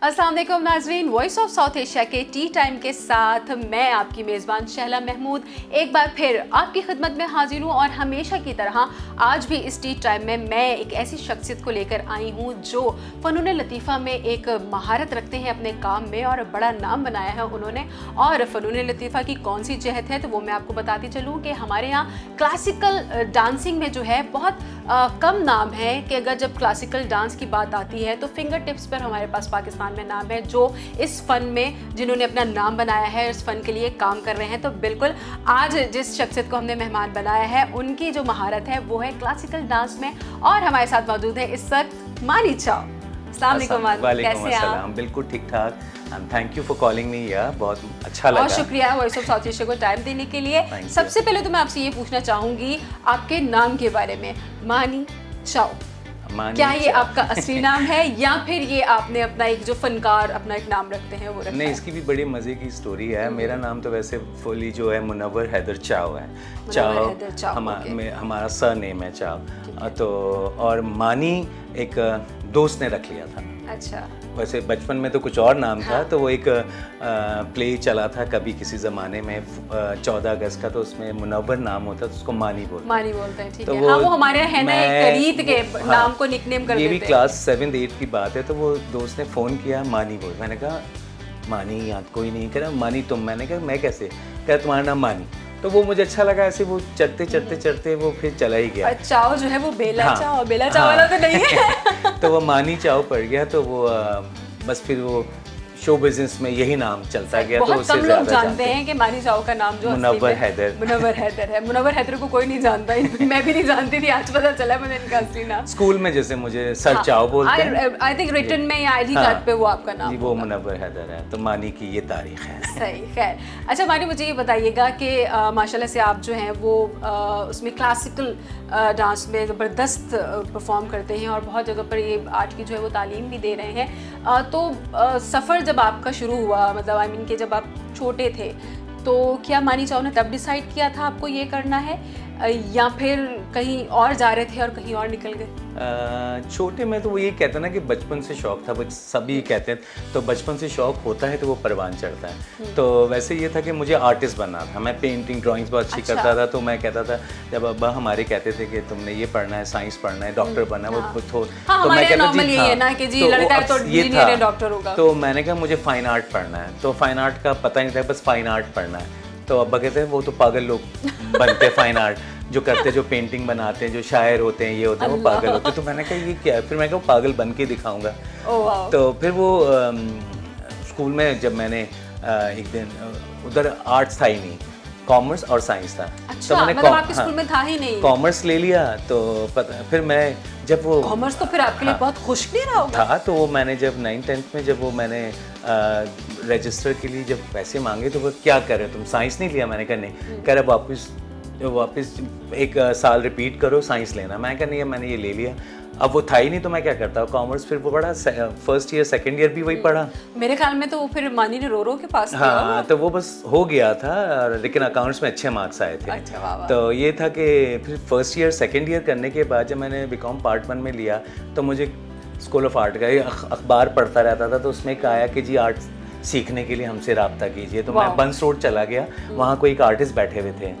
अस्सलाम वालेकुम नाजरीन, वॉइस ऑफ साउथ एशिया के टी टाइम के साथ मैं आपकी मेज़बान शहला महमूद एक बार फिर आपकी खिदमत में हाजिर हूँ। और हमेशा की तरह आज भी इस टी टाइम में मैं एक ऐसी शख्सियत को लेकर आई हूँ जो फ़नून लतीफ़ा में एक महारत रखते हैं अपने काम में और बड़ा नाम बनाया है उन्होंने। और फ़नून लतीफ़ा की कौन सी जहत है तो वो मैं आपको बताती चलूँ कि हमारे यहाँ क्लासिकल डांसिंग में जो है बहुत कम नाम है कि अगर जब क्लासिकल डांस की बात आती है तो फिंगर टिप्स पर हमारे पास पाकिस्तान में नाम है जो इस फ़न में जिन्होंने अपना नाम बनाया है, इस फ़न के लिए काम कर रहे हैं। तो बिल्कुल आज जिस शख्सियत को हमने मेहमान बनाया है उनकी जो महारत है वो है क्लासिकल डांस में। और हमारे साथ मौजूद है इस वक्त मानी चाओ। अस्सलाम वालेकुम, कैसे हैं आप? बिल्कुल ठीक ठाक। Thank you for calling me यार, बहुत अच्छा लगा। बहुत शुक्रिया वॉइस ऑफ साउथ एशिया को टाइम देने के लिए। सबसे पहले तो मैं आपसे ये पूछना चाहूँगी आपके नाम के बारे में, मानी चाओ। क्या ये आपका असली नाम है या फिर ये आपने अपना एक जो फनकार अपना एक नाम रखते हैं वो रखा नहीं, है? इसकी भी बड़ी मज़े की स्टोरी है। मेरा नाम तो वैसे फुली जो है मुनव्वर हैदर चाओ है। चाओ हमारा सर नेम है चाओ। तो और मानी एक दोस्त ने रख लिया था। अच्छा। वैसे बचपन में तो कुछ और नाम था। तो वो एक प्ले चला था कभी किसी ज़माने में 14 अगस्त का, तो उसमें मुनव्वर नाम होता तो उसको मानी बोलते हैं। ठीक तो है। हाँ, वो हमारे है ना एक खरीद के नाम को निकनेम कर देते हैं। ये भी क्लास 7-8 की बात है। तो वो दोस्त ने फ़ोन किया, मानी बोल। मैंने कहा मानी याद कोई नहीं। कह रहा मानी तुम। मैंने कहा मैं कैसे? कह तुम्हारा नाम मानी। तो वो मुझे अच्छा लगा। ऐसे वो चढ़ते वो फिर चला ही गया। चाओ जो है वो बेला चाओ वाला तो नहीं है। तो वो मानी चाओ पड़ गया। तो वो बस फिर वो शो बिजनेस में यही नाम चलता गया। तो बहुत कम लोग जानते हैं कि मानी चाओ का नाम जो मुनव्वर हैदर है। मुनव्वर हैदर को कोई नहीं जानता। मैं भी नहीं जानती थी, आज पता चला मुझे इनका असली नाम। स्कूल में जैसे मुझे सर चाओ बोलते हैं। आई थिंक रिटन में या आईडी कार्ड पे वो आपका नाम जी, वो मुनव्वर हैदर है। तो मानी की ये तारीख है। सही, खैर। अच्छा मानी, मुझे ये बताइएगा कि माशाल्लाह से आप जो हैं वो उसमें क्लासिकल डांस में ज़बरदस्त परफॉर्म करते हैं और बहुत जगह पर ये आर्ट की जो है वो तालीम भी दे रहे हैं। तो सफ़र जब आपका शुरू हुआ, मतलब आई मीन कि जब आप छोटे थे, तो क्या मानी चाओ ने तब डिसाइड किया था आपको ये करना है या फिर कहीं और जा रहे थे और कहीं और निकल गए? छोटे में तो वो ये कहते हैं ना कि बचपन से शौक था, सभी कहते हैं। तो बचपन से शौक होता है तो वो परवान चढ़ता है। तो वैसे ये था कि मुझे आर्टिस्ट बनना था। मैं पेंटिंग ड्राइंग्स बहुत अच्छी करता था। तो मैं कहता था, जब अब्बा हमारे कहते थे कि तुमने ये पढ़ना है, साइंस पढ़ना है, डॉक्टर बनना है, वो तो मैं कहता था तो मैंने कहा मुझे फाइन आर्ट पढ़ना है। तो फाइन आर्ट का पता नहीं था, बस फाइन आर्ट पढ़ना है। तो अब्बा कहते हैं वो तो पागल लोग बनते हैं फाइन आर्ट, जो करते हैं, जो पेंटिंग बनाते हैं, जो शायर होते हैं, ये होते हैं, वो पागल होते हैं। तो मैंने कहा ये क्या है? फिर मैं कहा पागल बन के दिखाऊंगा। तो फिर वो स्कूल में जब मैंने एक दिन उधर आर्ट्स था ही नहीं, कॉमर्स और साइंस था। अच्छा, तो मैंने आपके स्कूल में था ही नहीं। कॉमर्स ले लिया। तो फिर मैं जब वो कॉमर्स तो फिर आपके लिए बहुत खुश नहीं रहा होगा। था। तो वो मैंने जब 9th-10th में जब वो मैंने रजिस्टर के लिए जब पैसे मांगे तो वो क्या कर रहे हो तुम, साइंस नहीं लिया? मैंने कहा नहीं। कह रहा वापस एक साल रिपीट करो, साइंस लेना। मैंने कहा नहीं, मैंने ये ले लिया। अब वो था ही नहीं तो मैं क्या करता कॉमर्स। फिर वो पढ़ा, फर्स्ट ईयर सेकंड ईयर भी वही पढ़ा। मेरे ख्याल में तो वो फिर मानी ने रो के पास किया। हाँ, तो वो बस हो गया था। लेकिन अकाउंट्स में अच्छे मार्क्स आए थे। अच्छा, वाह। तो ये था कि फिर फर्स्ट ईयर सेकंड ईयर करने के बाद जब मैंने बीकॉम पार्ट 1 में लिया तो मुझे स्कूल ऑफ आर्ट का अखबार पढ़ता रहता था। तो उसमें एक आया कि जी आर्ट सीखने के लिए हमसे रब्ता कीजिए। तो मैं बंस रोड चला गया, वहाँ कोई एक आर्टिस्ट बैठे हुए थे।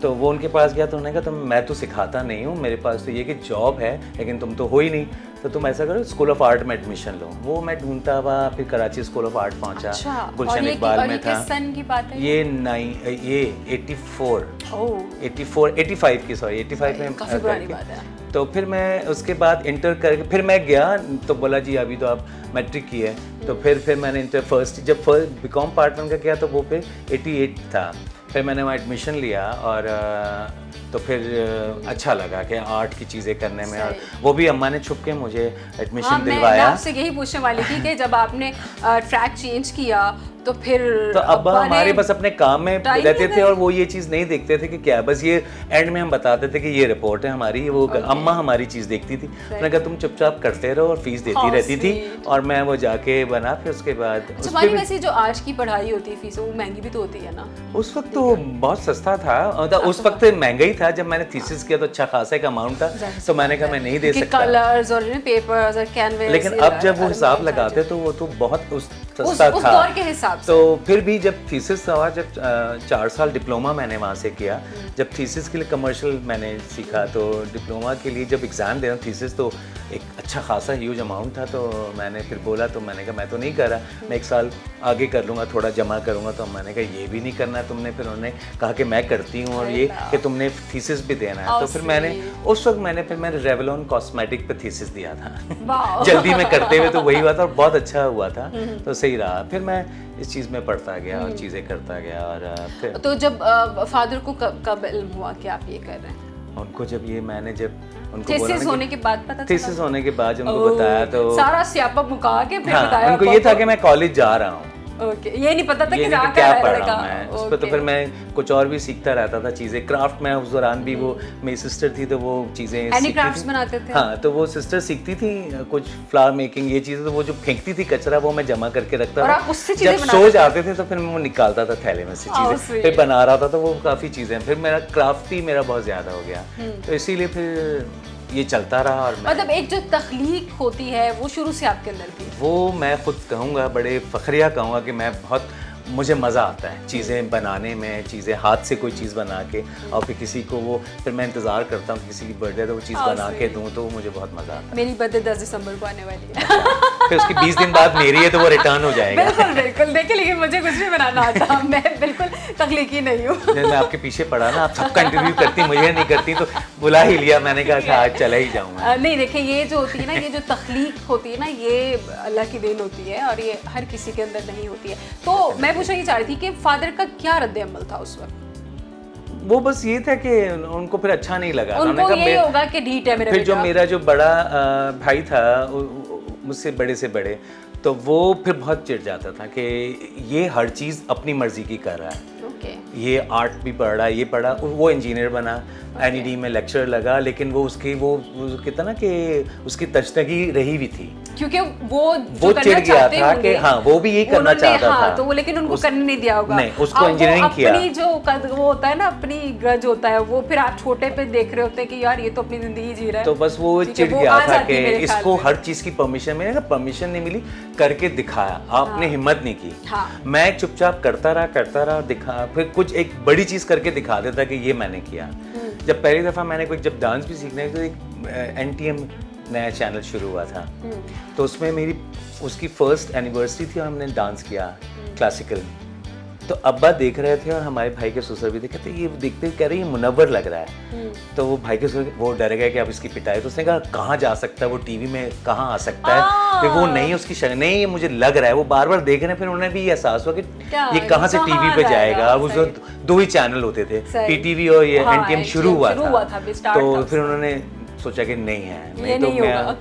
तो वो उनके पास गया तो उन्होंने कहा मैं तो सिखाता नहीं हूँ, मेरे पास तो ये कि जॉब है लेकिन तुम तो हो ही नहीं, तो तुम ऐसा करो स्कूल ऑफ आर्ट में एडमिशन लो। वो मैं ढूंढता हुआ फिर कराची स्कूल ऑफ आर्ट पहुँचा। अच्छा, गुलशन इकबाल में था। सन की बात है ये 85 की, सॉरी 85 में। काफी पुरानी बात है। तो फिर मैं उसके बाद इंटर करके फिर मैं गया तो बोला जी अभी तो आप मैट्रिक की है। तो फिर मैंने इंटर जब बीकॉम पार्ट 1 का किया तो वो फिर 88 था। फिर मैंने वहाँ एडमिशन लिया और तो फिर अच्छा लगा कि आर्ट की चीज़ें करने में। और वो भी अम्मा ने छुप के मुझे एडमिशन दिलवाया। मैं आपसे यही पूछने वाली थी कि जब आपने ट्रैक चेंज किया तो फिर तो अब्बा हमारे बस अपने काम में रहते थे और वो ये चीज़ नहीं देखते थे कि क्या, बस ये एंड में हम बताते थे कि ये रिपोर्ट है हमारी। वो अम्मा हमारी चीज़ देखती थी। मैंने कहा तुम चुपचाप करते रहो और फीस देती रहती थी और मैं वो जाके बना। फिर उसके बाद वैसे जो आज की पढ़ाई होती है फीस वो महंगी भी तो होती है ना? उस वक्त तो बहुत सस्ता था। उस वक्त महंगा यही था, जब मैंने थीसिस किया तो अच्छा खासा एक अमाउंट था, तो मैंने कहा मैं नहीं दे सकता। कलर्स और पेपर्स और कैनवस, लेकिन अब जब वो हिसाब लगाते तो वो तो बहुत सस्ता उस था दौर के हिसाब से। तो फिर भी जब थीसिस हुआ, जब 4 साल डिप्लोमा मैंने वहाँ से किया, जब थीसिस के लिए कमर्शियल मैंने सीखा, तो डिप्लोमा के लिए जब एग्ज़ाम देना थीसिस तो एक अच्छा खासा ह्यूज अमाउंट था। तो मैंने फिर बोला, तो मैंने कहा मैं तो नहीं कर रहा, मैं 1 साल आगे कर लूँगा, थोड़ा जमा करूँगा। तो मैंने कहा ये भी नहीं करना है तुमने। फिर उन्होंने कहा कि मैं करती हूँ, और ये कि तुमने थीसिस भी देना है। तो फिर मैंने उस वक्त मैंने रेवलॉन कॉस्मेटिक पे थीसिस दिया था जल्दी में करते हुए, तो वही हुआ था और बहुत अच्छा हुआ था, तो सही रहा। फिर मैं इस चीज़ में पढ़ता गया और चीज़ें करता गया। और फिर तो जब फादर को कब इल्म हुआ कि आप ये कर रहे हैं? उनको जब उनको थीसिस होने के बाद पता चला? थीसिस होने के बाद जब उनको बताया तो सारा स्यापा मुका के फिर हाँ, बताया उनको ये था कि मैं कॉलेज जा रहा हूँ। ओके, ये नहीं पता था कि क्या पढ़ रहा हूँ मैं उस पर। तो फिर मैं कुछ और भी सीखता रहता था चीज़ें, क्राफ्ट में उस दौरान भी वो मेरी सिस्टर थी तो वो चीज़ें हैंडीक्राफ्ट्स बनाते थे। हाँ, तो वो सिस्टर सीखती थी कुछ फ्लावर मेकिंग ये चीज़ें, तो वो जो फेंकती थी कचरा वो मैं जमा करके रखता था। जब सो जाते थे तो फिर मैं वो निकालता था थैले में से चीज़ें, फिर बना रहा था। तो वो काफ़ी चीज़ें, फिर मेरा क्राफ्ट ही मेरा बहुत ज़्यादा हो गया, तो इसीलिए फिर ये चलता रहा। और मतलब एक जो तख्लीक होती है वो शुरू से आपके अंदर थी? वो मैं खुद कहूँगा, बड़े फखरिया कहूँगा कि मैं बहुत, मुझे मज़ा आता है चीज़ें बनाने में, चीज़ें हाथ से कोई चीज़ बना के, और फिर किसी को वो, फिर मैं इंतज़ार करता हूँ किसी की बर्थडे तो वो चीज़ बना के दूँ, तो मुझे बहुत मज़ा आता है। मेरी बर्थडे 10 दिसंबर को आने वाली है फिर उसकी 20 दिन बाद मेरी है तो वो रिटर्न हो जाएगा। बिल्कुल बिल्कुल, देखिए लेकिन मुझे कुछ भी बनाना आता, मैं बिल्कुल तख्लीकी नहीं हूँ। मैं आपके पीछे पड़ा ना, आप सबका इंटरव्यू करती, मुझे नहीं करती, तो बुला ही लिया। मैंने कहा अच्छा आज चला ही जाऊँगा। नहीं देखिए, ये जो होती है ना, ये जो तख्लीक होती है ना, ये अल्लाह की देन होती है और ये हर किसी के अंदर नहीं होती है। तो मैं पूछना ये चाह रही थी कि फादर का क्या रद्द अमल था उस वक्त? वो बस ये था कि उनको फिर अच्छा नहीं लगा, उनको ये होगा कि ढीठ है मेरा फिर जो मेरा जो बड़ा भाई था मुझसे बड़े से बड़े, तो वो फिर बहुत चिढ़ जाता था कि ये हर चीज़ अपनी मर्जी की कर रहा है। ये आर्ट भी पढ़ रहा है, ये पढ़ा, वो इंजीनियर बना, एनईडी में लेक्चर लगा, लेकिन वो उसकी वो कहता ना कि उसकी तशनगी रही हुई थी, क्योंकि वो चिढ़ गया था कि हाँ वो भी यही करना चाहता था, तो वो लेकिन उनको करने नहीं दिया होगा। नहीं, उसको इंजीनियरिंग किया। अपनी जो वो होता है ना, अपनी ग्रज होता है, वो फिर आप छोटे पे देख रहे होते हैं कि यार ये तो अपनी जिंदगी जी रहा है, तो बस वो चिढ़ गया था कि इसको हर चीज़ की परमिशन मिलेगा, परमिशन नहीं मिली, करके दिखाया, आपने हिम्मत नहीं की। मैं चुपचाप करता रहा दिखा, फिर कुछ एक बड़ी चीज़ करके दिखा देता कि ये मैंने किया। जब पहली दफ़ा मैंने कोई जब डांस भी सीखने, तो एक NTM नया चैनल शुरू हुआ था, तो उसमें मेरी उसकी फर्स्ट एनिवर्सरी थी और हमने डांस किया क्लासिकल। तो अब्बा देख रहे थे और हमारे भाई के ससुर भी देखे थे, ये देखते कह रहे ये मुनव्वर लग रहा है। तो वो भाई के ससुर वो डर गए कि अब इसकी पिटाई, तो उसने कहा कहाँ जा सकता है वो, टीवी में कहाँ आ सकता है, फिर वो नहीं उसकी नहीं, ये मुझे लग रहा है, वो बार बार देख रहे हैं। फिर उन्हें भी ये एहसास हुआ कि ये कहाँ से टीवी पे जाएगा। अब उस 2 ही चैनल होते थे, PTV और ये NTM शुरू हुआ था, तो फिर उन्होंने सोचा कि नहीं है, नहीं तो मैं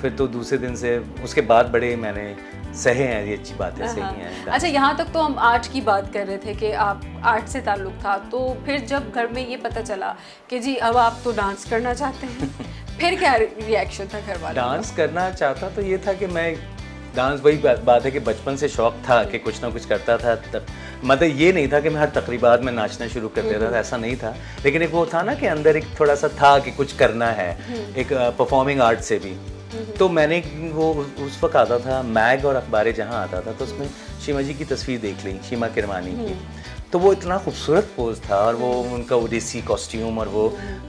फिर तो दूसरे दिन से उसके बाद बड़े मैंने सही हैं, ये अच्छी बातें सही हैं। अच्छा, यहाँ तक तो हम आर्ट की बात कर रहे थे कि आप आर्ट से ताल्लुक़ था, तो फिर जब घर में ये पता चला कि जी अब आप तो डांस करना चाहते हैं फिर क्या रिएक्शन था घर वालों? डांस करना चाहता तो ये था कि मैं डांस, वही बात है कि बचपन से शौक था कि कुछ ना कुछ करता था, मतलब ये नहीं था कि मैं हर तकरीबात में नाचना शुरू कर देता था, ऐसा नहीं था। लेकिन एक वो था ना कि अंदर एक थोड़ा सा था कि कुछ करना है, एक परफॉर्मिंग आर्ट से भी। तो मैंने वो उस वक्त आता था मैग और अखबार जहाँ आता था, तो उसमें शीमा जी की तस्वीर देख ली, शीमा किरमानी की, तो वो इतना खूबसूरत पोज था और वो उनका ओडिसी कॉस्ट्यूम और वो,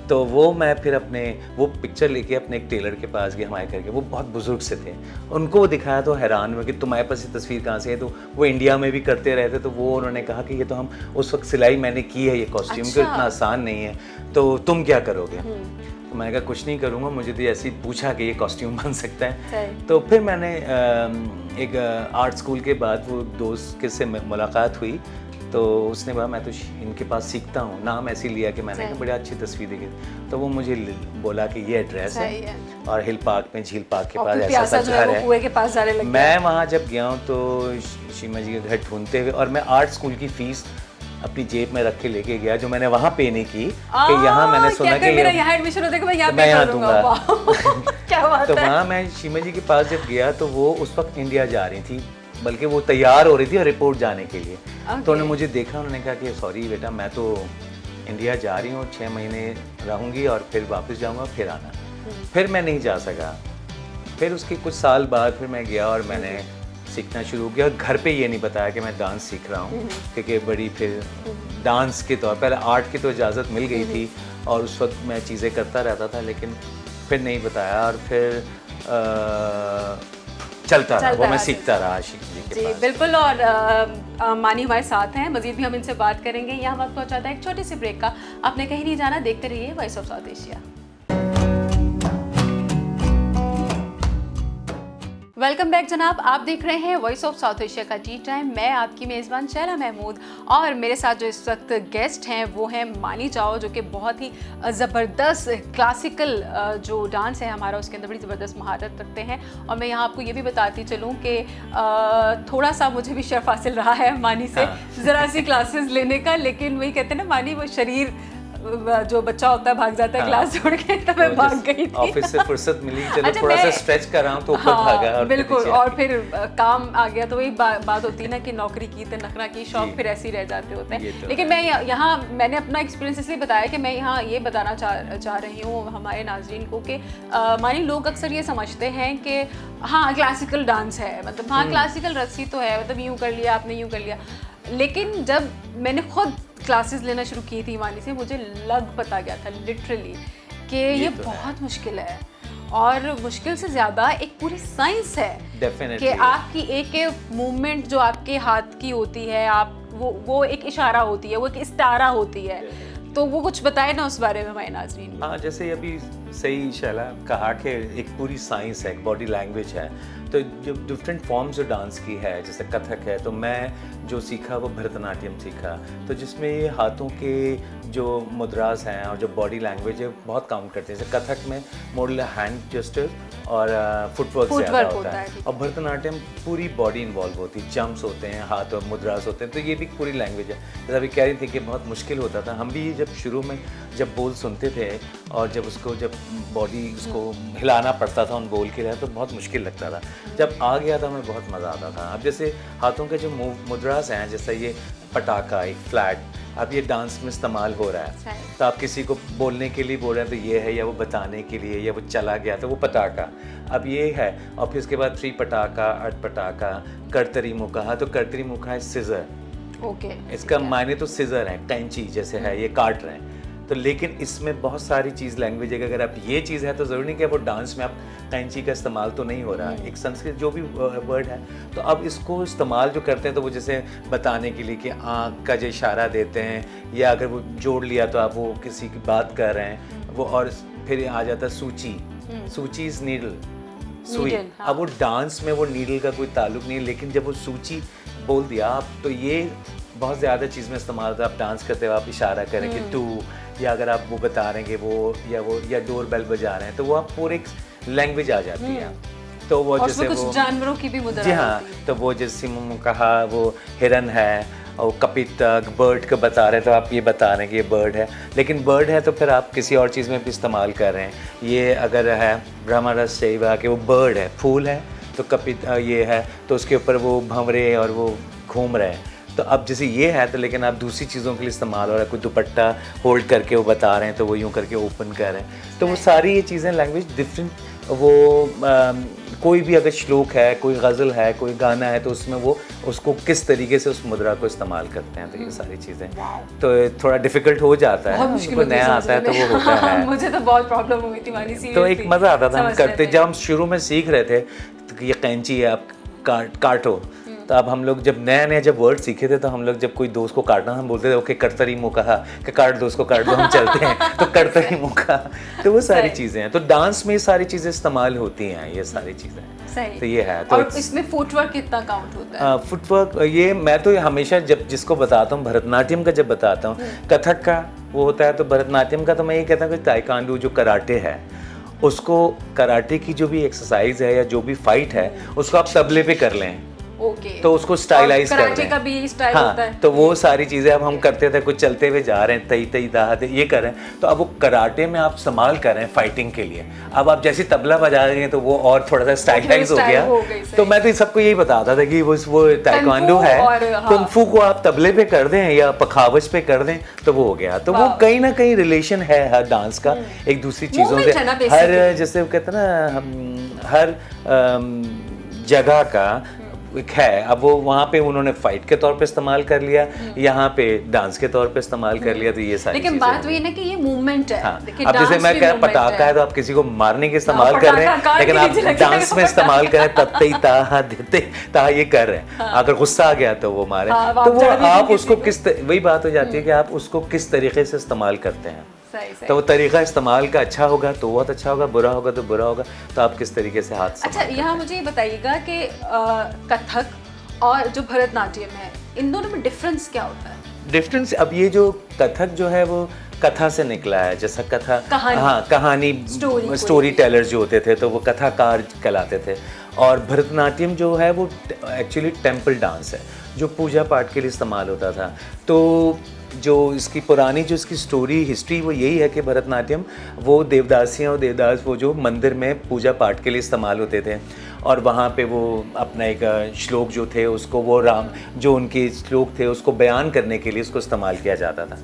तो वो मैं फिर अपने वो पिक्चर लेके अपने एक टेलर के पास गया हमारे करके, वो बहुत बुजुर्ग से थे, उनको वो दिखाया तो हैरान हुए कि तुम्हारे पास ये तस्वीर कहाँ से है। तो वो इंडिया में भी करते रहते, तो वो उन्होंने कहा कि ये तो हम उस वक्त सिलाई मैंने की है ये कॉस्ट्यूम, तो इतना आसान नहीं है, तो तुम क्या करोगे? तो मैंने कहा कुछ नहीं करूँगा, मुझे तो ऐसे ही पूछा कि ये कॉस्ट्यूम बन सकता है। तो फिर मैंने एक आर्ट स्कूल के बाद वो दोस्त के से मुलाकात हुई, तो उसने बोला मैं तो इनके पास सीखता हूँ, नाम ऐसे लिया कि मैंने कहा बड़ी अच्छी तस्वीर देखी, तो वो मुझे बोला कि ये एड्रेस है और हिल पार्क में, झील पार्क के पास ऐसा सा घर है, कुएं के पास जाने लगे। मैं वहाँ जब गया हूँ तो शीमा जी का घर ढूंढते हुए, और मैं आर्ट स्कूल की फीस अपनी जेब में रख के लेके गया जो मैंने वहाँ पे नहीं की, कि यहाँ मैंने सुना कि मेरा यहाँ एडमिशन होता है कि मैं यहाँ दूंगा क्या बात तो वहाँ मैं शीमा जी के पास जब गया तो वो उस वक्त इंडिया जा रही थी, बल्कि वो तैयार हो रही थी रिपोर्ट जाने के लिए। तो उन्होंने मुझे देखा, उन्होंने कहा कि सॉरी बेटा मैं तो इंडिया जा रही हूँ, 6 महीने रहूँगी और फिर वापस जाऊँगा, फिर आना। फिर मैं नहीं जा सका। फिर उसके कुछ साल बाद फिर मैं गया और मैंने सीखना शुरू किया। घर पे ये नहीं बताया कि मैं डांस सीख रहा हूँ, क्योंकि बड़ी फिर डांस के तौर पहले आर्ट की तो इजाज़त मिल गई थी और उस वक्त मैं चीज़ें करता रहता था, लेकिन फिर नहीं बताया और फिर चलता रहा, वो मैं सीखता रहा आशिक जी के जी पास। बिल्कुल। और मानी हमारे साथ हैं, मजीद भी हम इनसे बात करेंगे। यहाँ वक्त पहुँचाता है एक छोटे से ब्रेक का। आपने कहीं नहीं जाना, देखते रहिए voice of south Asia. Welcome back जनाब, आप देख रहे हैं वॉइस ऑफ साउथ एशिया का टी टाइम। मैं आपकी मेज़बान शैला महमूद और मेरे साथ जो इस वक्त गेस्ट हैं वो हैं मानी जाओ, जो कि बहुत ही ज़बरदस्त क्लासिकल जो डांस है हमारा उसके अंदर बड़ी ज़बरदस्त महारत रखते हैं। और मैं यहाँ आपको ये भी बताती चलूँ कि थोड़ा सा मुझे भी शर्फ हासिल रहा है मानी से ज़रा सी क्लासेस लेने का, लेकिन वही कहते हैं ना मानी वो शरीर जो बच्चा होता है भाग जाता है क्लास छोड़ के, तो मैं भाग गई थी। ऑफिस से फुर्सत मिली, चलो थोड़ा सा स्ट्रेच कर रहा हूँ तो ऊपर भागा और बिल्कुल। और फिर काम आ गया, तो वही बात होती है ना कि नौकरी की तो नखरा की, शौक फिर ऐसे ही रह जाते होते हैं। लेकिन मैं यहाँ मैंने अपना एक्सपीरियंस इसलिए बताया कि मैं यहाँ ये बताना चाह रही हूँ हमारे नाजरीन को कि मानी लोग अक्सर ये समझते हैं कि हाँ क्लासिकल डांस है, मतलब हाँ क्लासिकल रस्सी तो है, मतलब यूँ कर लिया आपने, यूँ कर लिया। लेकिन जब मैंने खुद क्लासेस लेना शुरू की थी मानी से, मुझे लग पता गया था लिटरली कि ये तो बहुत मुश्किल है, और मुश्किल से ज़्यादा एक पूरी साइंस है कि आपकी एक मूवमेंट जो आपके हाथ की होती है, आप वो एक इशारा होती है, वो एक इस्तारा होती है। तो वो कुछ बताए ना उस बारे में हमारे नाज़रीन। हाँ, जैसे अभी सही शैला कहा कि एक पूरी साइंस है, एक बॉडी लैंग्वेज है। तो जो डिफरेंट फॉर्म्स जो डांस की है, जैसे कथक है, तो मैं जो सीखा वो भरतनाट्यम सीखा, तो जिसमें ये हाथों के जो मुद्रास हैं और जो बॉडी लैंग्वेज है बहुत काउंट करते हैं। जैसे कथक में मोडल हैंड जेस्चर और फुटवर्क ज़्यादा होता है, और भरतनाट्यम पूरी बॉडी इन्वॉल्व होती है, जंप्स होते हैं, हाथ और मुद्रास होते हैं, तो ये भी पूरी लैंग्वेज है। जैसे अभी कह रही थी कि बहुत मुश्किल होता था, हम भी जब शुरू में जब बोल सुनते थे और जब बॉडी उसको हिलाना पड़ता था उन बोल के लिए, तो बहुत मुश्किल लगता था। जब आ गया था हमें बहुत मज़ा आता था। अब जैसे हाथों के जो मुद्रास हैं, जैसे ये पटाखा, एक फ्लैट, अब ये डांस में इस्तेमाल हो रहा है, तो आप किसी को बोलने के लिए बोल रहे हैं तो ये है, या वो बताने के लिए, या वो चला गया तो वो पटाखा, अब ये है। और फिर उसके बाद 3 पटाखा, 8 पटाखा, कर्तरी मुखा, तो कर्तरी मुखा है सिजर, इसका मायने तो सिजर है, कैंची जैसे है, ये काट रहे हैं। तो लेकिन इसमें बहुत सारी चीज़ लैंग्वेज है कि अगर आप ये चीज़ है तो ज़रूरी नहीं कि वो डांस में आप कैंची का इस्तेमाल तो नहीं हो रहा है, एक संस्कृत जो भी वर्ड है, तो अब इसको इस्तेमाल जो करते हैं तो वो जैसे बताने के लिए कि आँख का जो इशारा देते हैं, या अगर वो जोड़ लिया तो आप वो किसी की बात कर रहे हैं वो, और फिर आ जाता है सूची, सूची इज़ नीडल, सुई। अब वो डांस में वो नीडल का कोई ताल्लुक नहीं है, लेकिन जब वो सूची बोल दिया आप, तो ये बहुत ज़्यादा चीज़ में इस्तेमाल होता है। आप डांस करते हुए आप इशारा करें कि टू, या अगर आप वो बता रहे हैं कि या डोर बेल बजा रहे हैं, तो वो आप पूरे लैंग्वेज आ जाती है। तो वो और जैसे वो जानवरों की भी मुद्रा, जी हाँ, तो वो जैसे कहा वो हिरन है, और कपितक बर्ड का बता रहे हैं, तो आप ये बता रहे हैं कि ये बर्ड है, लेकिन बर्ड है तो फिर आप किसी और चीज़ में भी इस्तेमाल कर रहे हैं। ये अगर है ब्रह्मरस सेवा कि वो बर्ड है, फूल है, तो कपित ये है, तो उसके ऊपर वो भंवरे और वो घूम रहे हैं। तो अब जैसे ये है, तो लेकिन आप दूसरी चीज़ों के लिए इस्तेमाल हो रहा है, कोई दुपट्टा होल्ड करके वो बता रहे हैं, तो वो यूँ करके ओपन कर रहे हैं। तो वो सारी ये चीज़ें लैंग्वेज डिफरेंट, वो कोई भी अगर श्लोक है, कोई गज़ल है, कोई गाना है, तो उसमें वो उसको किस तरीके से उस मुद्रा को इस्तेमाल करते हैं, तो ये सारी चीज़ें तो थोड़ा डिफ़िकल्ट हो जाता है, उनको नया आता है तो वो होता है। मुझे तो बहुत प्रॉब्लम हुई थी वाली सी, तो एक मज़ा आता था हम करते, जब हम शुरू में सीख रहे थे तो ये कैंची है, आप काटो, तो अब हम लोग जब नया जब वर्ड सीखे थे, तो हम लोग जब कोई दोस्त को काटना, हम बोलते थे ओके कर्तरी मुखा, कि काट दो उसको, काट दो, हम चलते हैं, तो कर्तरी मुखा, तो वो सारी चीज़ें हैं। तो डांस में ये सारी चीज़ें इस्तेमाल होती हैं, ये सारी चीज़ें, तो ये है। तो और इसमें फुटवर्क कितना काउंट होता है? फुटवर्क ये मैं तो हमेशा जब जिसको बताता हूँ, भरतनाट्यम का जब बताता हूँ, कथक का वो होता है, तो भरतनाट्यम का तो मैं ये कहता हूँ कि ताइक्वांडो जो कराटे है, उसको कराटे की जो भी एक्सरसाइज है या जो भी फाइट है, उसको आप तबले पे कर लें, Okay. तो उसको स्टाइलाइज कर कराटे रहे हैं। का भी स्टाइल हाँ, होता है। तो वो सारी चीज़ें अब हम करते थे, कुछ चलते हुए जा रहे हैं, तई तई दाह दे ये कर रहे हैं, तो अब वो कराटे में आप इस्तेमाल कर रहे हैं फाइटिंग के लिए। अब आप जैसे तबला बजा रहे हैं तो वो और थोड़ा सा स्टाइलाइज हो स्टाइल गया। हो गई, सही। तो मैं तो सबको यही बताता था कि वो ताइक्वांडो है, और, हाँ। कुंग-फू को आप तबले पे कर दें या पखावज पे कर दें तो वो हो गया। तो वो कहीं ना कहीं रिलेशन है हर डांस का एक दूसरी चीज़ों Movement से, है ना हर basically। जैसे वो कहते हैं ना हर जगह का एक है। अब वो वहाँ पे उन्होंने फाइट के तौर पे इस्तेमाल कर लिया, यहाँ पे डांस के तौर पे इस्तेमाल कर लिया, तो ये सारी लेकिन चीज़ें बात वही है ना कि ये मूवमेंट है। हाँ। देखिए, अब जैसे डांस मैं भी कह movement पटाखा है तो आप किसी को मारने के इस्तेमाल कर रहे पटाखा हैं, कान लेकिन के आप नीचे लगेगा डांस में इस्तेमाल कर रहे हैं तत्ते ता दिते ता ये कर रहे हैं। अगर गुस्सा आ गया तो वो मारे। हाँ, तो वो जड़ भी आप किसी उसको को। वही बात हो जाती है कि आप उसको किस तरीके से इस्तेमाल करते हैं। सही। तो वो तरीका इस्तेमाल का अच्छा होगा तो बहुत अच्छा होगा, बुरा होगा तो बुरा होगा। तो आप किस तरीके से हाथ अच्छा, इस्तेमाल यहाँ मुझे ये बताइएगा कि कथक और जो भरतनाट्यम है, इन दोनों में डिफरेंस क्या होता है? डिफरेंस, अब ये जो कथक जो है वो कथा से निकला है, जैसा कथा कहानी। हाँ कहानी स्टोरी टेलर जो होते थे तो वो कथाकार कहलाते थे। और भरतनाट्यम जो है वो एक्चुअली टेम्पल डांस है जो पूजा पाठ के लिए इस्तेमाल होता था। तो जो इसकी पुरानी जो इसकी स्टोरी हिस्ट्री वो यही है कि भरतनाट्यम वो देवदासियाँ और देवदास वो जो मंदिर में पूजा पाठ के लिए इस्तेमाल होते थे और वहाँ पे वो अपना एक श्लोक जो थे उसको वो राम जो उनके श्लोक थे उसको बयान करने के लिए उसको इस्तेमाल किया जाता था।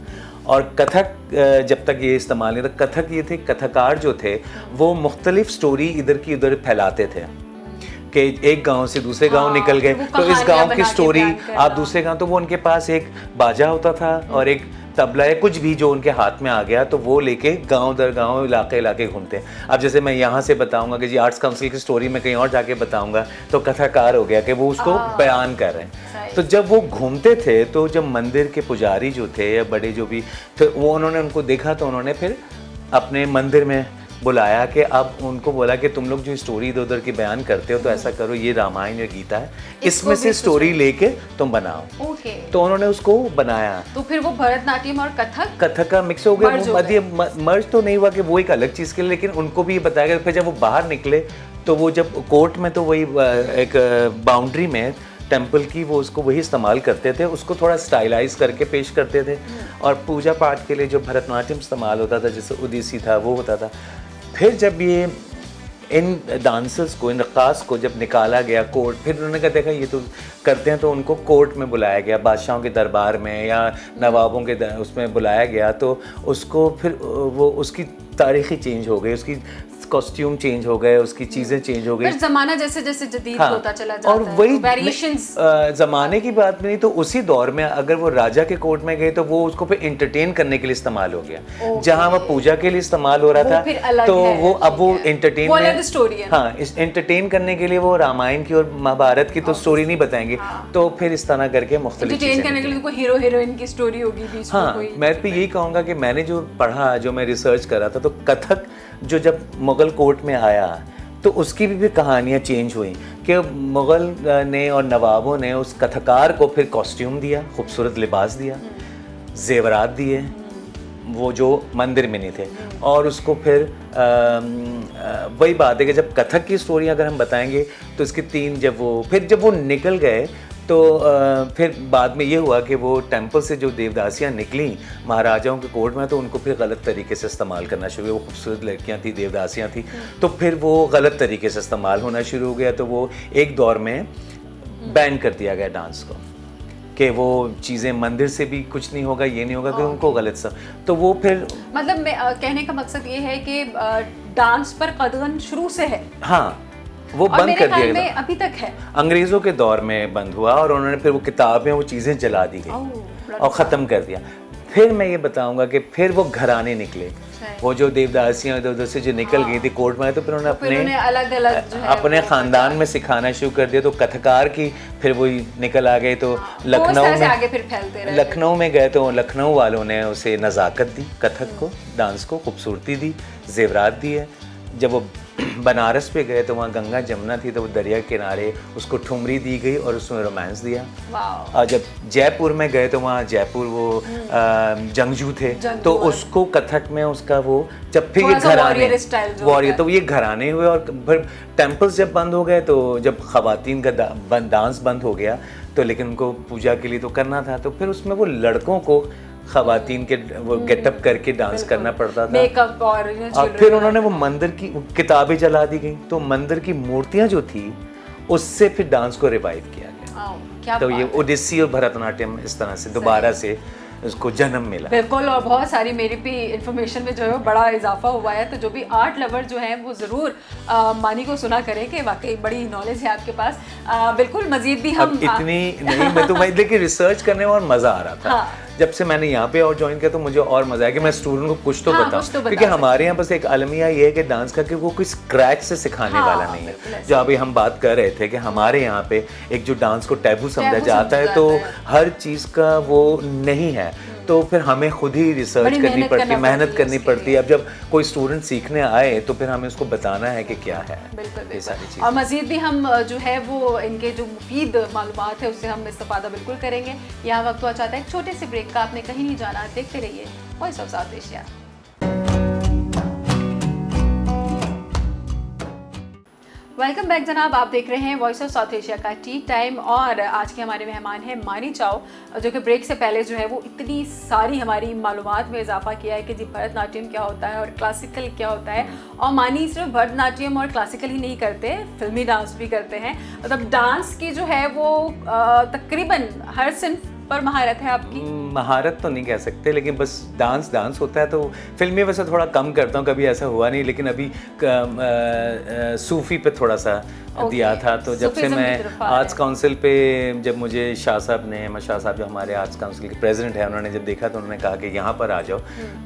और कथक जब तक ये इस्तेमाल नहीं था, कथक ये थे कथाकार जो थे वो मुख्तलिफ स्टोरी इधर की उधर फैलाते थे कि एक गांव से दूसरे गांव निकल गए तो इस गांव की स्टोरी आप दूसरे गांव, तो वो उनके पास एक बाजा होता था और एक तबला या कुछ भी जो उनके हाथ में आ गया तो वो लेके गांव दर गांव इलाके इलाके घूमते हैं। अब जैसे मैं यहाँ से बताऊंगा कि जी आर्ट्स काउंसिल की स्टोरी में कहीं और जाके बताऊंगा तो कथाकार हो गया कि वो उसको बयान कर रहे हैं। तो जब वो घूमते थे तो जब मंदिर के पुजारी जो थे या बड़े जो भी थे वो उन्होंने उनको देखा तो उन्होंने फिर अपने मंदिर में बुलाया कि अब उनको बोला कि तुम लोग जो स्टोरी इधर उधर की बयान करते हो तो ऐसा करो, ये रामायण या गीता है, इसमें से स्टोरी लेके तुम बनाओ। ओके। तो उन्होंने उसको बनाया। तो फिर वो भरतनाट्यम और कथक का मिक्स हो गया। मर्ज तो नहीं हुआ कि वो एक अलग चीज़ के लिए, लेकिन उनको भी ये बताया गया। फिर जब वो बाहर निकले तो वो जब कोर्ट में तो वही एक बाउंड्री में टेम्पल की वो उसको वही इस्तेमाल करते थे, उसको थोड़ा स्टाइलाइज करके पेश करते थे। और पूजा पाठ के लिए जो भरतनाट्यम इस्तेमाल होता था जैसे उदीसी था वो होता था। फिर जब ये इन डांसर्स को, इन रक़ास को जब निकाला गया कोर्ट, फिर उन्होंने कहा देखा ये तो करते हैं, तो उनको कोर्ट में बुलाया गया, बादशाहों के दरबार में या नवाबों के उसमें बुलाया गया। तो उसको फिर वो उसकी तारीख़ ही चेंज हो गई, उसकी कॉस्ट्यूम चेंज हो गए, उसकी चीज़ें चेंज हो गई। ज़माना जैसे जैसे जदीद होता चला जाता और वही वेरिएशंस ज़माने की बात नहीं, तो उसी दौर में अगर वो राजा के कोर्ट में गए तो वो उसको फिर एंटरटेन करने के लिए इस्तेमाल हो गया। जहाँ वो पूजा के लिए इस्तेमाल हो रहा था तो वो अब वो एंटरटेनमेंट, हाँ इस एंटरटेन करने के लिए वो रामायण की और महाभारत की तो स्टोरी नहीं बताएंगे। तो फिर इस तरह करके मुख्तलिफ एंटरटेन करने के लिए कोई हीरो हीरोइन की स्टोरी होगी बीच में कोई। मैं भी यही कहूँगा कि मैंने जो पढ़ा, जो मैं रिसर्च कर रहा था, तो कथक जो जब मुग़ल कोर्ट में आया तो उसकी भी कहानियाँ चेंज हुई कि मुग़ल ने और नवाबों ने उस कथाकार को फिर कॉस्ट्यूम दिया, खूबसूरत लिबास दिया, जेवरात दिए, वो जो मंदिर में नहीं थे। और उसको फिर वही बात है कि जब कथक की स्टोरी अगर हम बताएंगे तो इसके जब वो निकल गए तो फिर बाद में ये हुआ कि वो टेंपल से जो देवदासियाँ निकली महाराजाओं के कोर्ट में, तो उनको फिर गलत तरीके से इस्तेमाल करना शुरू हुआ। वो खूबसूरत लड़कियाँ थी, देवदासियाँ थी, तो फिर वो गलत तरीके से इस्तेमाल होना शुरू हो गया। तो वो एक दौर में बैन कर दिया गया डांस को कि वो चीज़ें मंदिर से भी कुछ नहीं होगा, ये नहीं होगा कि उनको गलत सब। तो वो फिर मतलब कहने का मकसद ये है कि डांस पर कदगन शुरू से है। हाँ, वो बंद कर दिया गया, अभी तक है। अंग्रेज़ों के दौर में बंद हुआ और उन्होंने फिर वो किताबें वो चीज़ें जला दी गई और ख़त्म कर दिया। फिर मैं ये बताऊंगा कि फिर वो घराने निकले, वो जो देवदासियाँ इधर उधर से जो निकल गई थी कोर्ट में, तो फिर उन्होंने अलग अलग अपने ख़ानदान में सिखाना शुरू कर दिया। तो कथकार की फिर वही निकल आ गए। तो लखनऊ में गए तो लखनऊ वालों ने उसे नज़ाकत दी, कथक को, डांस को खूबसूरती दी, जेवरात दी है। जब वो बनारस पे गए तो वहाँ गंगा जमुना थी, तो वो दरिया के किनारे उसको ठुमरी दी गई और उसमें रोमांस दिया। वाह। और जब जयपुर में गए तो वहाँ जयपुर वो जंगजू थे, तो उसको कथक में उसका वो जब फिर ये घराने वॉरियर, तो ये घराने हुए। और फिर टेम्पल्स जब बंद हो गए, तो जब खवातीन का डांस बंद हो गया, तो लेकिन उनको पूजा के लिए तो करना था, तो फिर उसमें वो लड़कों को खवातीन के वो गेटअप करके डांस करना पड़ता था, मेकअप और फिर उन्होंने वो मंदिर की किताबें जला दी गई, तो मंदिर की मूर्तियां जो थी उससे फिर डांस को रिवाइव किया गया। तो ये ओडिसी और भरतनाट्यम इस तरह से दोबारा से उसको जन्म मिला। बिल्कुल, और बहुत सारी मेरी भी इन्फॉर्मेशन में जो है बड़ा इजाफा हुआ है। तो जो भी आर्ट लवर जो है वो ज़रूर मानी को सुना करें कि वाकई बड़ी नॉलेज है आपके पास। बिल्कुल, मजीद भी हम इतनी नहीं, मैं तो लेकिन रिसर्च करने में और मज़ा आ रहा था। हाँ। जब से मैंने यहाँ पे और ज्वाइन किया तो मुझे और मजा आया कि मैं स्टूडेंट को कुछ तो बताऊं, क्योंकि हमारे यहाँ बस एक अलमिया ये है कि डांस का कि वो कोई स्क्रैच से सिखाने वाला नहीं है। जो अभी हम बात कर रहे थे कि हमारे यहाँ पे एक जो डांस को टैबू समझा जाता है, तो हर चीज़ का वो नहीं है, तो फिर हमें खुद ही रिसर्च करनी पड़ती है, मेहनत करनी पड़ती है। अब जब कोई स्टूडेंट सीखने आए तो फिर हमें उसको बताना है कि क्या है ये सारी चीज़। और मज़ीद भी हम जो है वो इनके जो मुफीद मालूमात है उससे हम इस्तेफादा बिल्कुल करेंगे। यहाँ वक्त हुआ चाहता है एक छोटे से ब्रेक का, आपने कहीं नहीं जाना, देखते रहिए voice of south Asia. Welcome back जनाब, आप देख रहे हैं वॉइस ऑफ साउथ एशिया का टी टाइम, और आज के हमारे मेहमान हैं मानी चाओ, जो कि ब्रेक से पहले जो है वो इतनी सारी हमारी मालूमात में इजाफा किया है कि जी भरतनाट्यम क्या होता है और क्लासिकल क्या होता है। और मानी सिर्फ भरतनाट्यम और क्लासिकल ही नहीं करते, फिल्मी डांस भी करते हैं। मतलब डांस की जो है वो तकरीबन हर सिंफ पर महारत है आपकी। महारत तो नहीं कह सकते, लेकिन बस डांस होता है। तो फिल्मी वैसे थोड़ा कम करता हूँ, कभी ऐसा हुआ नहीं, लेकिन अभी सूफी पे थोड़ा सा दिया था। तो जब से मैं आर्ट्स काउंसिल पे, जब मुझे शाह साहब ने, शाह साहब जो हमारे आर्ट्स काउंसिल के प्रेसिडेंट हैं, उन्होंने जब देखा तो उन्होंने कहा कि यहाँ पर आ जाओ।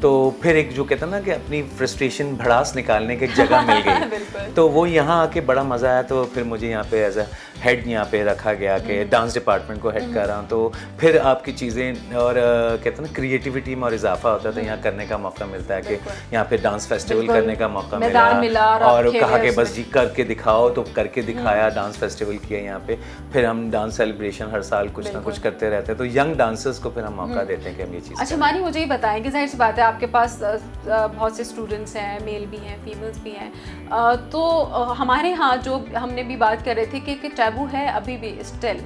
तो फिर एक जो कहता ना कि अपनी फ्रस्ट्रेशन भड़ास निकालने की एक जगह मिल गई, तो वो यहाँ आके बड़ा मज़ा आया। तो फिर मुझे यहाँ पे एज अ हेड यहाँ पे रखा गया कि डांस डिपार्टमेंट को हेड कर रहा हूँ। तो फिर आपकी चीज़ें और कहते हैं ना क्रिएटिविटी में और इजाफा होता है, तो यहाँ करने का मौका मिलता है कि यहाँ पे डांस फेस्टिवल करने का मौका मिला, और कहा कि बस जी करके दिखाओ, तो करके दिखाया, डांस फेस्टिवल किया यहाँ पे। फिर हम डांस सेलिब्रेशन हर साल कुछ ना कुछ करते रहते हैं, तो यंग डांसर्स को फिर हम मौका देते हैं कि हम ये चीज़। अच्छा मानी, मुझे ये बताएं कि जाहिर सी बात है आपके पास बहुत से स्टूडेंट्स हैं, मेल भी हैं, फीमेल्स भी हैं, तो हमारे यहाँ जो हमने भी बात कर रहे थे कि टैबू है अभी भी स्टिल,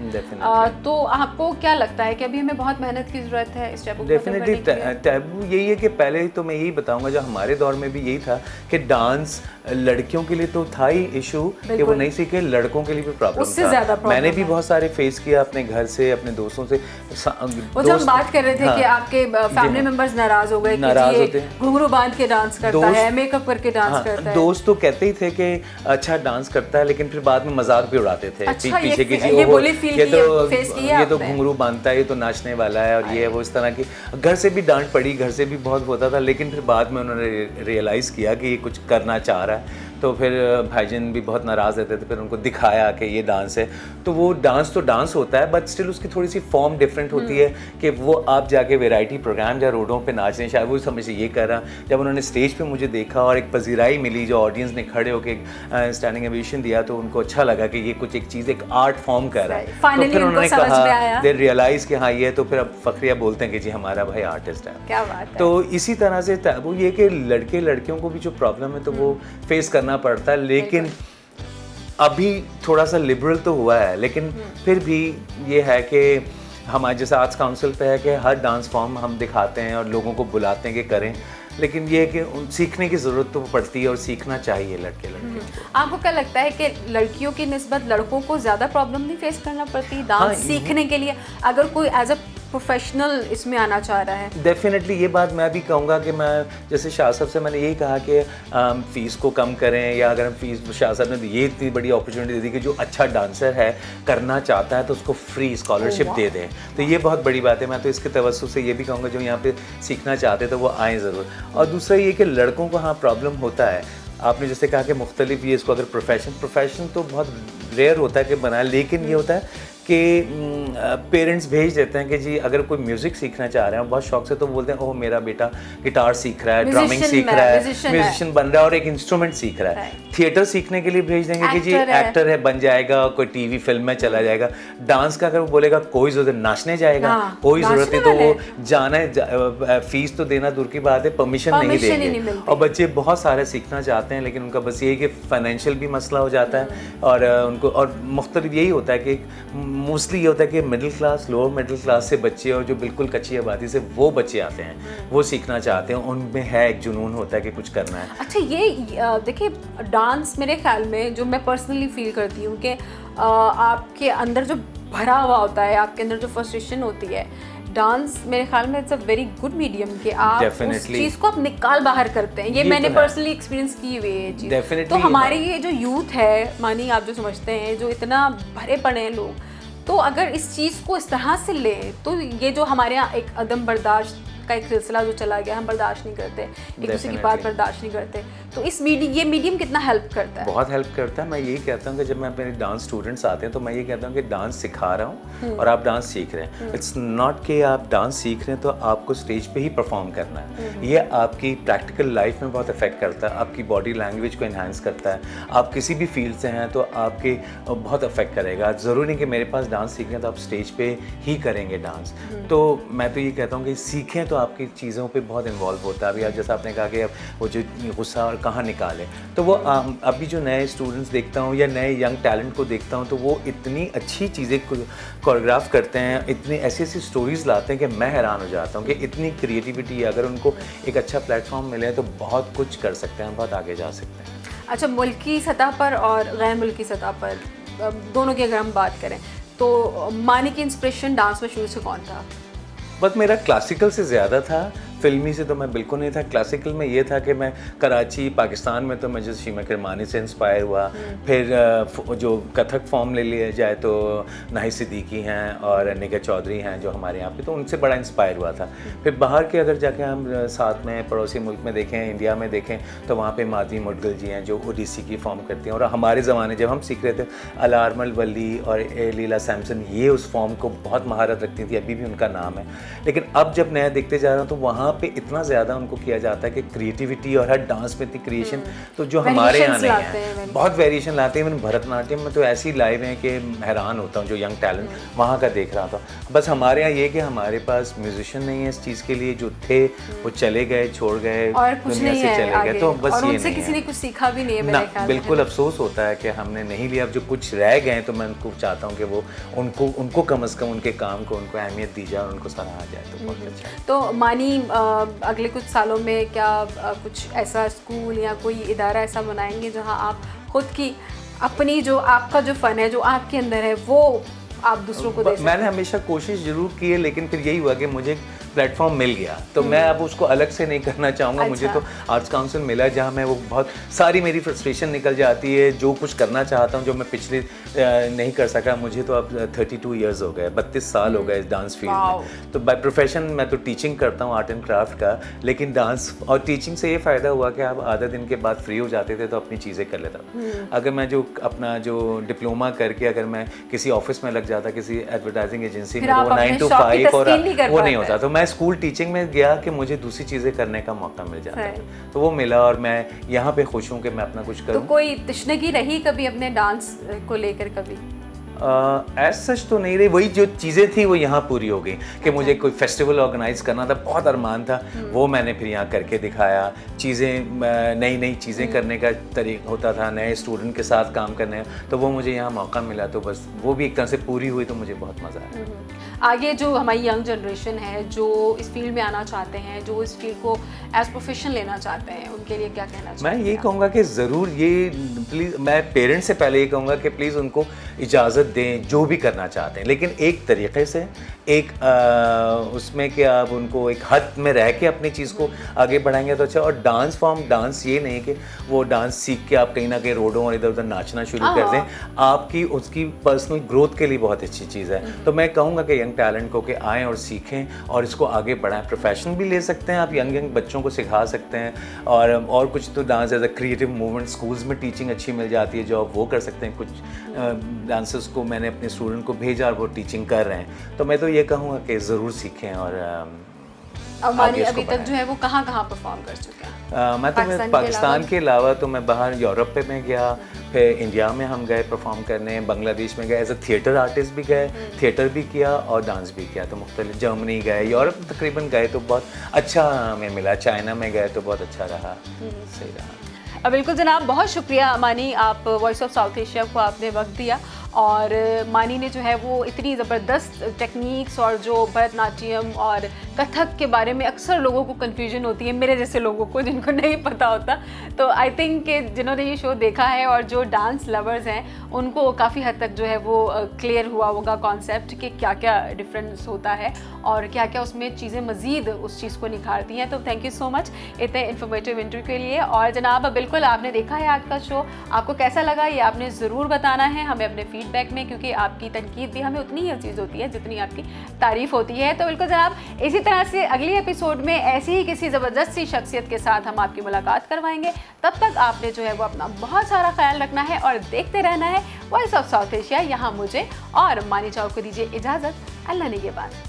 तो आपको क्या लगता है कि अभी हमें बहुत मेहनत की जरूरत है इस टैबू को? डेफिनेटली टैबू यही है कि पहले तो मैं यही बताऊंगा, जो हमारे दौर में भी यही था कि डांस लड़कियों के लिए तो था ही इशू कि वो नहीं सीखे, लड़कों के लिए भी प्रॉब्लम था। मैंने भी बहुत सारे फेस किया अपने घर से, अपने दोस्तों से। वो जब हम बात कर रहे थे कि आपके फैमिली मेंबर्स नाराज हो गए, नाराज होते, घुंघरू बांध के डांस करता है, मेकअप करके डांस करता है। दोस्त तो कहते ही थे कि अच्छा डांस करता है, लेकिन फिर बाद में मजाक भी उड़ाते थे पीछे की, ये तो घुंघरू बांधता है, ये तो नाचने वाला है, और ये वो इस तरह की। घर से भी डांट पड़ी, घर से भी बहुत होता था, लेकिन फिर बाद में उन्होंने रियलाइज़ किया कि ये कुछ करना चाह रहा है। तो फिर भाईजान भी बहुत नाराज़ रहते थे, फिर उनको दिखाया कि ये डांस है। तो वो डांस तो डांस होता है, बट स्टिल उसकी थोड़ी सी फॉर्म डिफरेंट होती है कि वो आप जाके वैरायटी प्रोग्राम या रोडों पे नाचने, शायद वो समझ ये कर रहा। जब उन्होंने स्टेज पे मुझे देखा और एक पजीराई मिली, जो ऑडियंस ने खड़े होकर स्टैंडिंग ओवेशन दिया, तो उनको अच्छा लगा कि ये कुछ एक चीज़, एक आर्ट फॉर्म कर रहा है। तो फिर उन्होंने कहा, दे रियलाइज़ कि हाँ ये तो, फिर अब फखरिया बोलते हैं कि जी हमारा भाई आर्टिस्ट है। क्या बात है। तो इसी तरह से वो ये कि लड़के लड़कियों को भी जो प्रॉब्लम है तो वो फेस करना पड़ता है, लेकिन अभी थोड़ा सा लिबरल तो हुआ है, लेकिन फिर भी ये है कि हमारे जैसे आर्ट्स काउंसिल पे है कि हर डांस फॉर्म हम दिखाते हैं और लोगों को बुलाते हैं कि करें, लेकिन ये है कि सीखने की ज़रूरत तो पड़ती है और सीखना चाहिए लड़के लड़कियों को। आपको क्या लगता है कि लड़कियों की निस्बत लड़कों को ज़्यादा प्रॉब्लम नहीं फेस करना पड़ती डांस सीखने के लिए, अगर कोई एज अ प्रोफेशनल इसमें आना चाह रहा है? डेफिनेटली ये बात मैं भी कहूँगा कि मैं जैसे शाह साहब से मैंने यही कहा कि फ़ीस को कम करें, या अगर हम फीस, शाह साहब ने ये इतनी बड़ी अपॉर्चुनिटी दे दी कि जो अच्छा डांसर है करना चाहता है तो उसको फ्री स्कॉलरशिप दे दें, तो ये बहुत बड़ी बात है। मैं तो इसके तवज्जुह से ये भी कहूँगा जो यहाँ पे सीखना चाहते तो वो आएँ ज़रूर। और दूसरा ये कि लड़कों को हाँ प्रॉब्लम होता है, आपने जैसे कहा कि मुख्तलिफ ये इसको अगर प्रोफेशन तो बहुत रेयर होता है कि बनाए, लेकिन ये होता है कि पेरेंट्स भेज देते हैं कि जी अगर कोई म्यूज़िक सीखना चाह रहे हैं बहुत शौक से, तो बोलते हैं ओह मेरा बेटा गिटार सीख रहा है, ड्रमिंग सीख रहा है, म्यूजिशियन बन रहा है और एक इंस्ट्रूमेंट सीख रहा है। थिएटर सीखने के लिए भेज देंगे कि जी एक्टर है, बन जाएगा, कोई टीवी फिल्म में चला जाएगा। डांस का अगर वो बोलेगा कोई ज़रूरत, नाचने जाएगा कोई ज़रूरत नहीं, तो वो जाना है, फीस तो देना दूर की बात है, परमिशन नहीं देंगे। और बच्चे बहुत सारे सीखना चाहते हैं लेकिन उनका बस यही कि फाइनेंशियल भी मसला हो जाता है और उनको, और मुख्तलिफ यही होता है कि मोस्टली ये होता है कि middle class, lower middle class से बच्चे और जो बिल्कुल कच्ची आबादी से वो बच्चे आते हैं, वो सीखना चाहते हैं, उनमें है एक जुनून होता है कि कुछ करना है। अच्छा, ये देखिए डांस मेरे ख्याल में जो मैं पर्सनली फील करती हूँ कि आपके अंदर जो भरा हुआ होता है, आपके अंदर जो फ्रस्ट्रेशन होती है, डांस मेरे ख्याल में it's a very good medium कि आप उस चीज़ को आप निकाल बाहर करते हैं। ये मैंने पर्सनली एक्सपीरियंस की हुई है चीज़। तो हमारे ये जो यूथ है, मानी आप जो समझते हैं, जो इतना भरे पड़े हैं लोग, तो अगर इस चीज़ को इस तरह से लें तो ये जो हमारे यहाँ एक अदम बर्दाश्त का एक सिलसिला जो चला गया, हम बर्दाश्त नहीं करते, एक दूसरे की बात बर्दाश्त नहीं करते, तो इस ये मीडियम कितना हेल्प करता है? बहुत हेल्प करता है। मैं यही कहता हूँ कि जब मैं अपने डांस स्टूडेंट्स आते हैं तो मैं ये कहता हूँ कि डांस सिखा रहा हूँ और आप डांस सीख रहे हैं। इट्स नॉट कि आप डांस सीख रहे हैं तो आपको स्टेज पे ही परफॉर्म करना है। ये आपकी प्रैक्टिकल लाइफ में बहुत इफेक्ट करता है, आपकी बॉडी लैंग्वेज को इन्हांस करता है। आप किसी भी फील्ड से हैं तो आपके बहुत इफेक्ट करेगा। ज़रूरी नहीं कि मेरे पास डांस सीख रहे हैं तो आप स्टेज पे ही करेंगे डांस। तो मैं तो ये कहता हूँ कि सीखें तो आपकी चीज़ों पे बहुत इन्वॉल्व होता है। अभी आप जैसा आपने कहा कि अब वो जो गुस्सा और कहाँ निकालें, तो वो अभी जो नए स्टूडेंट्स देखता हूँ या नए यंग टैलेंट को देखता हूँ तो वो इतनी अच्छी चीज़ें कोरियोग्राफ करते हैं, इतनी ऐसी ऐसी स्टोरीज लाते हैं कि मैं हैरान हो जाता हूँ कि इतनी क्रिएटिविटी है। अगर उनको एक अच्छा प्लेटफॉर्म मिले तो बहुत कुछ कर सकते हैं, बहुत आगे जा सकते हैं। अच्छा, मुल्की सतह पर और गैर मुल्की सतह पर दोनों की अगर हम बात करें तो मानी की इंस्पिरेशन डांस में शुरू से कौन था? बस मेरा क्लासिकल से ज़्यादा था, फिल्मी से तो मैं बिल्कुल नहीं था। क्लासिकल में ये था कि मैं कराची पाकिस्तान में तो मैं जैसे शीमा किरमानी से इंस्पायर हुआ, फिर जो कथक फॉर्म ले लिया जाए तो नाहिद सिद्दीकी हैं और निगा चौधरी हैं जो हमारे यहाँ पे, तो उनसे बड़ा इंस्पायर हुआ था। फिर बाहर के अगर जाके हम साथ में पड़ोसी मुल्क में देखें, इंडिया में देखें, तो वहाँ पे माधवी मुडगल जी हैं जो ओडिसी की फॉर्म करती हैं। और हमारे ज़माने जब हम सीख रहे थे, अलारमल वली और लीला सैमसन, ये उस फॉर्म को बहुत महारत रखती थी, अभी भी उनका नाम है। लेकिन अब जब नया देखते जा रहा हूँ तो वहाँ पे इतना ज़्यादा उनको किया जाता है कि क्रिएटिविटी और हर डांस में इतनी क्रिएशन, तो जो हमारे यहाँ नहीं है, बहुत वेरिएशन लाते हैं। इवन भरतनाट्यम में तो ऐसी लाइव हैं कि हैरान होता हूँ जो यंग टैलेंट वहाँ का देख रहा था। बस हमारे यहाँ ये कि हमारे पास म्यूजिशियन नहीं है इस चीज़ के लिए, जो थे वो चले गए, छोड़ गए, दुनिया से चले गए, तो बस ये नहीं, किसी ने कुछ सीखा भी नहीं है मेरे ख्याल में। बिल्कुल अफसोस होता है कि हमने नहीं लिया। अब जो कुछ रह गए तो मैं उनको चाहता हूँ कि वो उनको कम से कम उनके काम को उनको अहमियत दी जाए और उनको सराहा जाए, तो बहुत अच्छा। तो मानी अगले कुछ सालों में क्या कुछ ऐसा स्कूल या कोई इदारा ऐसा बनाएंगे जहां आप खुद की अपनी जो आपका जो फ़न है, जो आपके अंदर है, वो आप दूसरों को दे सकते? मैंने हमेशा कोशिश ज़रूर की है लेकिन फिर यही हुआ कि मुझे प्लेटफॉर्म मिल गया तो मैं अब उसको अलग से नहीं करना चाहूँगा। अच्छा। मुझे तो आर्ट्स काउंसिल मिला जहाँ मैं वो बहुत सारी मेरी फ्रस्ट्रेशन निकल जाती है, जो कुछ करना चाहता हूँ जो मैं पिछले नहीं कर सका। मुझे तो अब 32 इयर्स हो गए, 32 साल हो गए इस डांस फील्ड में। तो बाय प्रोफेशन मैं तो टीचिंग करता हूँ, आर्ट एंड क्राफ्ट का, लेकिन डांस और टीचिंग से ये फ़ायदा हुआ कि आप आधा दिन के बाद फ्री हो जाते थे तो अपनी चीज़ें कर लेता हूँ। अगर मैं जो अपना जो डिप्लोमा करके अगर मैं किसी ऑफिस में लग जाता, किसी एडवर्टाइजिंग एजेंसी में, वो 9 to 5 और वो नहीं होता, तो मैं स्कूल टीचिंग में गया कि मुझे दूसरी चीज़ें करने का मौका मिल जाता है, तो वो मिला और मैं यहाँ पे खुश हूँ कि मैं अपना कुछ करूँ। तो कोई तशनगी रही कभी अपने डांस को लेकर कभी? एज सच तो नहीं रही, वही जो चीज़ें थी वो यहाँ पूरी हो गई कि मुझे कोई फेस्टिवल ऑर्गेनाइज करना था, बहुत अरमान था, वो मैंने फिर यहाँ करके दिखाया। चीज़ें नई नई चीज़ें करने का तरीका होता था, नए स्टूडेंट के साथ काम करने, तो वो मुझे यहाँ मौका मिला, तो बस वो भी एक तरह से पूरी हुई, तो मुझे बहुत मज़ा आया। आगे जो हमारी यंग जनरेशन है जो इस फील्ड में आना चाहते हैं, जो इस फील्ड को एज प्रोफेशन लेना चाहते हैं, उनके लिए क्या कहना चाहिए? मैं ये कहूँगा कि ज़रूर ये प्लीज़, मैं पेरेंट्स से पहले ये कहूँगा कि प्लीज़ उनको इजाज़त दें जो भी करना चाहते हैं, लेकिन एक तरीक़े से, एक उसमें कि आप उनको एक हद में रह के अपनी चीज़ को आगे बढ़ाएंगे तो अच्छा। और डांस फॉर्म, डांस ये नहीं कि वो डांस सीख के आप कहीं ना कहीं रोडों और इधर उधर नाचना शुरू कर दें, आपकी उसकी पर्सनल ग्रोथ के लिए बहुत अच्छी चीज़ है। तो मैं कहूँगा कि यंग टैलेंट को कि आएँ और सीखें और इसको आगे बढ़ाएं। प्रोफेशन भी ले सकते हैं आप, यंग बच्चों दूसरों को सिखा सकते हैं। और कुछ तो dance as a creative movement, schools में टीचिंग अच्छी मिल जाती है जो आप वो कर सकते हैं। कुछ डांसर्स को मैंने अपने स्टूडेंट को भेजा और वो टीचिंग कर रहे हैं। तो मैं तो ये कहूँगा कि ज़रूर सीखें और मानी अभी तक जो है वो कहाँ परफॉर्म कर चुके हैं? मैं तो पाकिस्तान के अलावा तो मैं बाहर यूरोप पे मैं गया, फिर इंडिया में हम गए परफॉर्म करने, बांग्लादेश में गए एज अ थिएटर आर्टिस्ट भी गए, थिएटर भी किया और डांस भी किया। तो मुख्तलिफ जर्मनी गए, यूरोप तकरीबन गए तो बहुत अच्छा हमें मिला, चाइना में गए तो बहुत अच्छा रहा, सही रहा। बिल्कुल जनाब, बहुत शुक्रिया मानी, आप वॉइस ऑफ साउथ एशिया को आपने वक्त दिया और मानी ने जो है वो इतनी ज़बरदस्त टेक्निक्स और जो भरतनाट्यम और कथक के बारे में अक्सर लोगों को कन्फ्यूजन होती है, मेरे जैसे लोगों को जिनको नहीं पता होता। तो आई थिंक कि जिन्होंने ये शो देखा है और जो डांस लवर्स हैं उनको काफ़ी हद तक जो है वो क्लियर हुआ होगा कॉन्सेप्ट कि क्या क्या डिफरेंस होता है और क्या क्या उसमें चीज़ें मज़ीद उस चीज़ को निखारती हैं। तो थैंक यू सो मच इतने इन्फॉर्मेटिव इंटरव्यू के लिए। और जनाब बिल्कुल आपने देखा है आज का शो, आपको कैसा लगा ये आपने ज़रूर बताना है हमें अपने फीडबैक में, क्योंकि आपकी तनकीद भी हमें उतनी ही अजीज़ होती है जितनी आपकी तारीफ़ होती है। तो बिल्कुल जनाब, इसी तरह से अगले एपिसोड में ऐसी ही किसी ज़बरदस्त सी शख्सियत के साथ हम आपकी मुलाकात करवाएंगे। तब तक आपने जो है वो अपना बहुत सारा ख्याल रखना है और देखते रहना है वॉइस ऑफ साउथ एशिया। यहाँ मुझे और मानी चाव को दीजिए इजाज़त। अल्लाह निगहबान।